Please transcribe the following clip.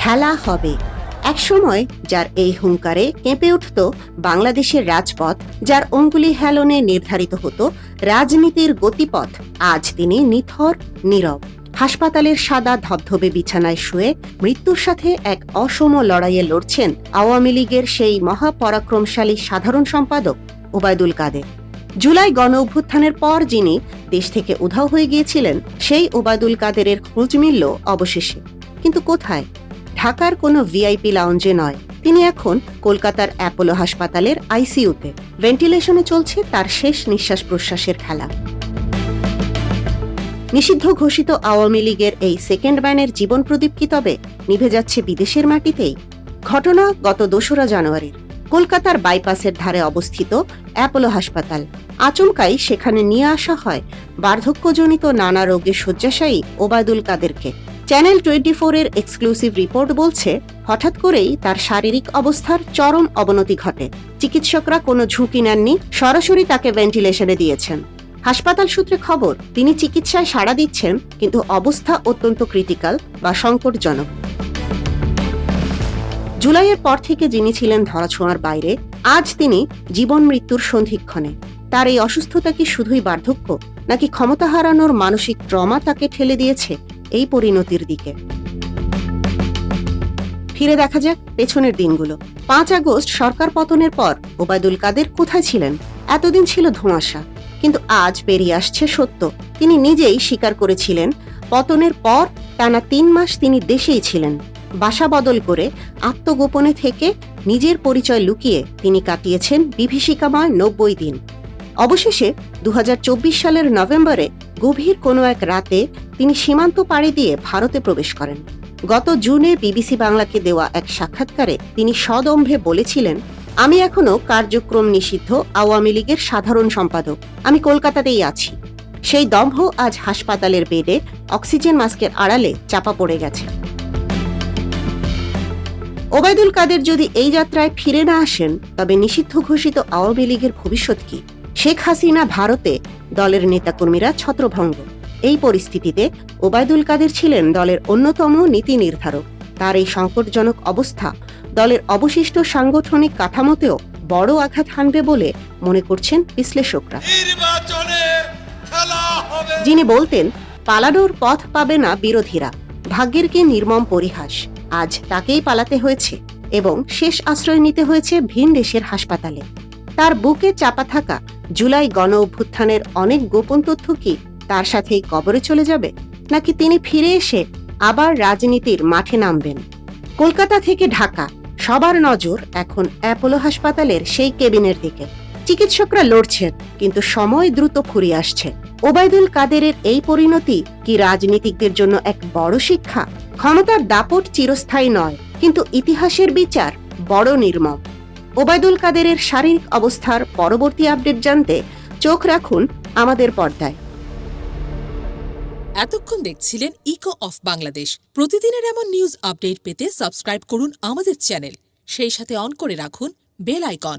খেলা হবে। একসময় যার এই হুঙ্কারে কেঁপে উঠত বাংলাদেশের রাজপথ, যার অঙ্গুলি হেলনে নির্ধারিত হতো রাজনীতির গতিপথ, আজ তিনি নিথর, নীরব। হাসপাতালের সাদা ধবধবে বিছানায় শুয়ে মৃত্যুর সাথে এক অসম লড়াইয়ে লড়ছেন আওয়ামী লীগের সেই মহাপরাক্রমশালী সাধারণ সম্পাদক ওবায়দুল কাদের। জুলাই গণ অভ্যুত্থানের পর যিনি দেশ থেকে উধাও হয়ে গিয়েছিলেন, সেই ওবায়দুল কাদেরের খোঁজ মিলল অবশেষে। কিন্তু কোথায়? ঢাকার কোনো ভিআইপি লাউঞ্জে নয়, তিনি এখন কলকাতার অ্যাপোলো হাসপাতালের আইসিইউতে। ভেন্টিলেশনে চলছে তার শেষ নিঃশ্বাস প্রশ্বাসের খেলা। নিষিদ্ধ ঘোষিত আওয়ামী লীগের এই সেকেন্ড ম্যানের জীবন প্রদীপ কি তবে নিভে যাচ্ছে বিদেশের মাটিতেই? ঘটনা গত ২রা জানুয়ারির। কলকাতার বাইপাসের ধারে অবস্থিত অ্যাপোলো হাসপাতাল। আচমকাই সেখানে নিয়ে আসা হয় বার্ধক্যজনিত নানা রোগে শয্যাশায়ী ওবায়দুল কাদেরকে। চ্যানেল 24 এর এক্সক্লুসিভ রিপোর্ট বলছে, হঠাৎ করেই তার শারীরিক অবস্থার চরম অবনতি ঘটে। চিকিৎসকরা কোনো ঝুঁকি নেননি, সরাসরি তাকে ভেন্টিলেশনে দিয়েছেন। হাসপাতাল সূত্রে খবর, তিনি চিকিৎসায় সাড়া দিচ্ছেন, কিন্তু অবস্থা অত্যন্ত ক্রিটিক্যাল বা সংকটজনক। জুলাইয়ের পর থেকে যিনি ছিলেন ধরাছোঁয়ার বাইরে, আজ তিনি জীবন মৃত্যুর সন্ধিক্ষণে। তার এই অসুস্থতা কি শুধুই বার্ধক্য, নাকি ক্ষমতা হারানোর মানসিক ট্রমা তাকে ঠেলে দিয়েছে এই পরিণতির দিকে? ফিরে দেখা যাক পেছনের দিনগুলো। ৫ আগস্ট সরকার পতনের পর ওবায়দুল কাদের কোথায় ছিলেন? এতদিন ছিল ধোঁয়াশা, কিন্তু আজ বেরিয়ে আসছে সত্য। তিনি নিজেই স্বীকার করেছিলেন, পতনের পর টানা ৩ মাস তিনি দেশেই ছিলেন। বাসা বদল করে আত্মগোপনে থেকে নিজের পরিচয় লুকিয়ে তিনি কাটিয়েছেন বিভীষিকাময় ৯০ দিন। অবশেষে ২০২৪ সালের নভেম্বরে গভীর কোনো এক রাতে তিনি সীমান্ত পাড়ি দিয়ে ভারতে প্রবেশ করেন। গত জুনে বিবিসি বাংলাকে দেওয়া এক সাক্ষাৎকারে তিনি সদম্ভে বলেছিলেন, আমি এখনো কার্যক্রম নিষিদ্ধ আওয়ামী লীগের সাধারণ সম্পাদক, আমি কলকাতাতেই আছি। সেই দম্ভ আজ হাসপাতালের বেডে অক্সিজেন মাস্কের আড়ালে চাপা পড়ে গেছে। ওবায়দুল কাদের যদি এই যাত্রায় ফিরে না আসেন, তবে নিষিদ্ধ ঘোষিত আওয়ামী লীগের ভবিষ্যৎ কি? শেখ হাসিনা ভারতে, দলের নেতাকর্মীরা ছত্রভঙ্গ। এই পরিস্থিতিতে ওবায়দুল কাদের ছিলেন দলের অন্যতম নীতি নির্ধারক। তার এই সংকটজনক অবস্থা দলের অবশিষ্ট সাংগঠনিক কাঠামোতেও বড় আঘাত হানবে বলে মনে করছেন বিশ্লেষকরা। যিনি বলতেন, পালানোর পথ পাবে না বিরোধীরা, ভাগ্যের কি নির্মম পরিহাস। আজ তাকেই পালাতে হয়েছে এবং শেষ আশ্রয় নিতে হয়েছে ভিন দেশের হাসপাতালে। তার বুকে চাপা থাকা জুলাই গণ অভ্যুত্থানের অনেক গোপন তথ্য কি তার সাথেই কবরে চলে যাবে, নাকি তিনি ফিরে এসে আবার রাজনীতির মাঠে নামবেন? কলকাতা থেকে ঢাকা, সবার নজর এখন অ্যাপোলো হাসপাতালের সেই কেবিনের দিকে। চিকিৎসকরা লড়ছেন, কিন্তু সময় দ্রুত ফুরিয়ে আসছে। ওবায়দুল কাদেরের এই পরিণতি কি রাজনীতিকদের জন্য এক বড় শিক্ষা? ক্ষমতার দাপট চিরস্থায়ী নয়, কিন্তু ইতিহাসের বিচার বড় নির্মম। ওবায়দুল কাদেরের শারীরিক অবস্থার পরবর্তী আপডেট জানতে চোখ রাখুন আমাদের পর্দায়। এতক্ষণ দেখছিলেন ইকো অফ বাংলাদেশ। প্রতিদিনের এমন নিউজ আপডেট পেতে সাবস্ক্রাইব করুন আমাদের চ্যানেল, সেই সাথে অন করে রাখুন বেল আইকন।